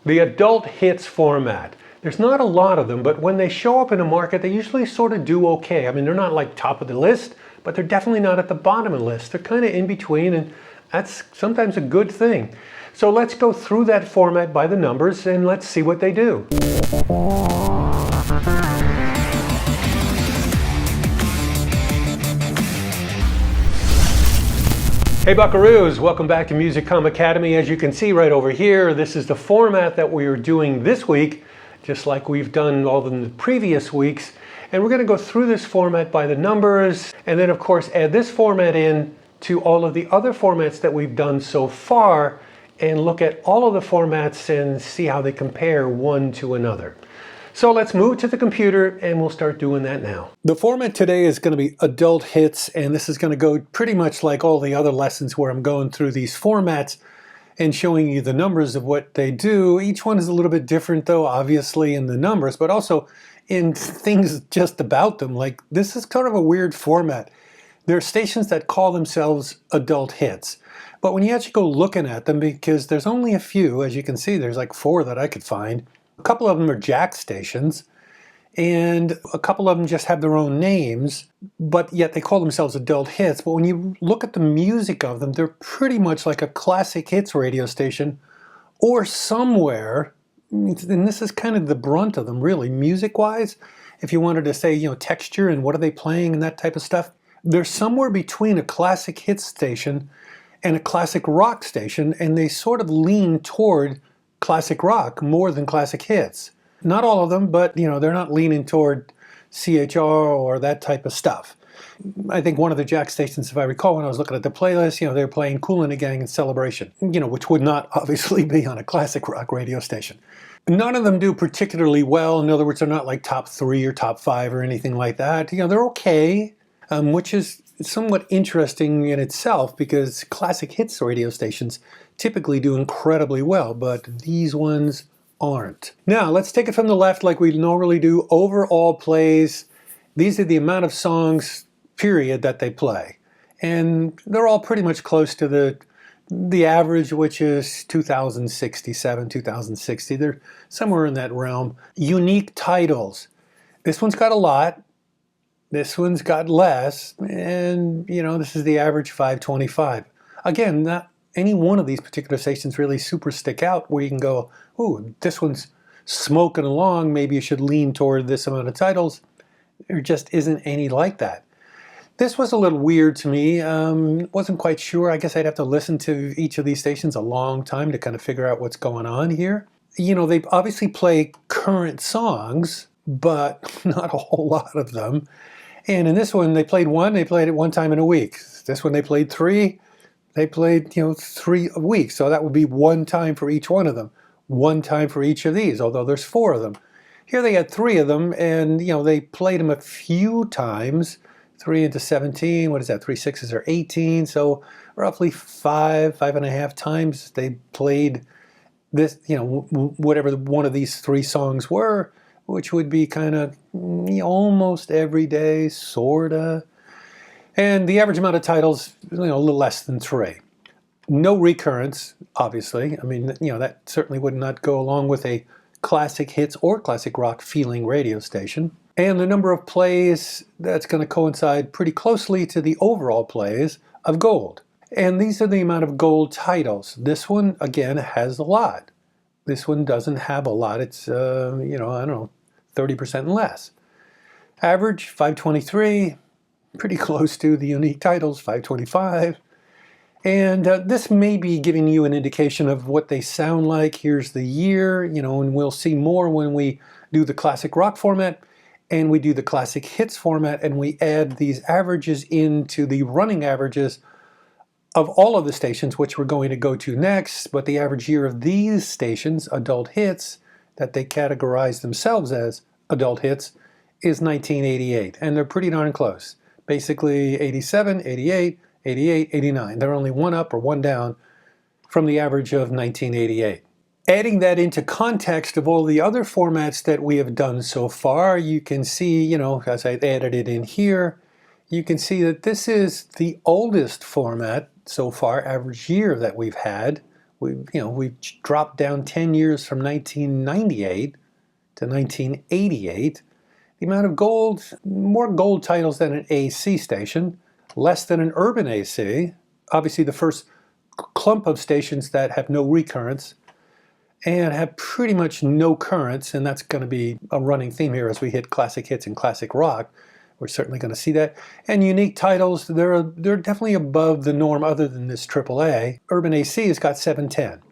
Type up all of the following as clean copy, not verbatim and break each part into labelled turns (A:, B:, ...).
A: The adult hits format. There's not a lot of them, but when they show up in a market, they usually sort of do okay. I mean, they're not like top of the list, but they're definitely not at the bottom of the list. They're kind of in between, and that's sometimes a good thing. So let's go through that format by the numbers and let's see what they do. Hey Buckaroos, welcome back to Musicom Academy. As you can see right over here, this is the format that we are doing this week, just like we've done all the previous weeks. And we're going to go through this format by the numbers, and then of course add this format in to all of the other formats that we've done so far, and look at all of the formats and see how they compare one to another. So let's move to the computer and we'll start doing that now. The format today is going to be adult hits, and this is going to go pretty much like all the other lessons where I'm going through these formats and showing you the numbers of what they do. Each one is a little bit different though, obviously in the numbers, but also in things just about them. Like, this is kind of a weird format. There are stations that call themselves adult hits, but when you actually go looking at them, because there's only a few, as you can see, there's like 4 that I could find. A couple of them are jack stations, and a couple of them just have their own names, but yet they call themselves adult hits. But when you look at the music of them, they're pretty much like a classic hits radio station, or somewhere, and this is kind of the brunt of them really, music-wise. If you wanted to say, you know, texture and what are they playing and that type of stuff, they're somewhere between a classic hits station and a classic rock station, and they sort of lean toward classic rock more than classic hits. Not all of them, but you know, they're not leaning toward CHR or that type of stuff. I think one of the jack stations, if I recall, when I was looking at the playlist, you know, they were playing Kool and the Gang and Celebration, you know, which would not obviously be on a classic rock radio station. None of them do particularly well. In other words, they're not like top 3 or top 5 or anything like that. You know, they're okay, which is somewhat interesting in itself, because classic hits radio stations typically do incredibly well, but these ones aren't. Now, let's take it from the left like we normally do. Overall plays. These are the amount of songs, period, that they play. And they're all pretty much close to the average, which is 2,067, 2,060. They're somewhere in that realm. Unique titles. This one's got a lot. This one's got less. And, you know, this is the average 525. Again, not any one of these particular stations really super stick out where you can go, ooh, this one's smoking along, maybe you should lean toward this amount of titles. There just isn't any like that. This was a little weird to me. Wasn't quite sure. I guess I'd have to listen to each of these stations a long time to kind of figure out what's going on here. You know, they obviously play current songs, but not a whole lot of them. And in this one, they played it one time in a week. This one, they played 3. They played, you know, 3 a week. So that would be 1 time for each one of them. 1 time for each of these, although there's 4 of them. Here they had 3 of them, and, you know, they played them a few times. 3 into 17, what is that? 3 6s are 18. So roughly 5.5 times they played this, you know, whatever one of these 3 songs were, which would be kind of, you know, almost every day, sorta. And the average amount of titles, you know, a little less than 3. No recurrence, obviously. I mean, you know, that certainly would not go along with a classic hits or classic rock feeling radio station. And the number of plays, that's going to coincide pretty closely to the overall plays of gold. And these are the amount of gold titles. This one, again, has a lot. This one doesn't have a lot. It's, you know, I don't know, 30% less. Average, 523. Pretty close to the unique titles, 525. And this may be giving you an indication of what they sound like. Here's the year, you know, and we'll see more when we do the classic rock format and we do the classic hits format, and we add these averages into the running averages of all of the stations, which we're going to go to next. But the average year of these stations, adult hits, that they categorize themselves as adult hits, is 1988. And they're pretty darn close. Basically 87, 88, 88, 89. They're only 1 up or 1 down from the average of 1988. Adding that into context of all the other formats that we have done so far, you can see, you know, as I added it in here, you can see that this is the oldest format so far, average year, that we've had, We've dropped down 10 years from 1998 to 1988. The amount of gold, more gold titles than an AC station, less than an urban AC. Obviously the first clump of stations that have no recurrence and have pretty much no currents, and that's going to be a running theme here as we hit classic hits and classic rock. We're certainly going to see that. And unique titles, they're definitely above the norm other than this AAA. Urban AC has got 710.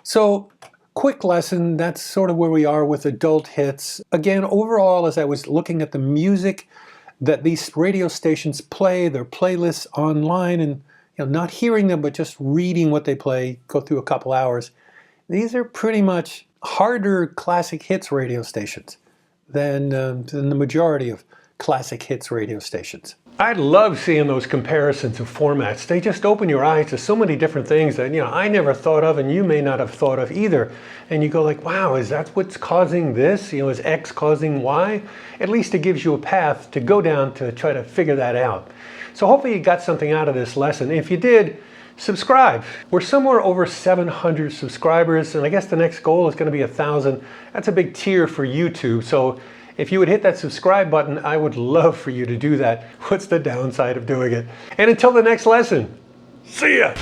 A: So, quick lesson, that's sort of where we are with adult hits. Again, overall, as I was looking at the music that these radio stations play, their playlists online, and not hearing them, but just reading what they play, go through a couple hours, these are pretty much harder classic hits radio stations than the majority of classic hits radio stations. I love seeing those comparisons of formats. They just open your eyes to so many different things that I never thought of, and you may not have thought of either. And you go like, wow, is that what's causing this? Is X causing Y? At least it gives you a path to go down to try to figure that out. So hopefully you got something out of this lesson. If you did, subscribe. We're somewhere over 700 subscribers, and I guess the next goal is going to be 1,000. That's a big tier for YouTube. So if you would hit that subscribe button, I would love for you to do that. What's the downside of doing it? And until the next lesson, see ya!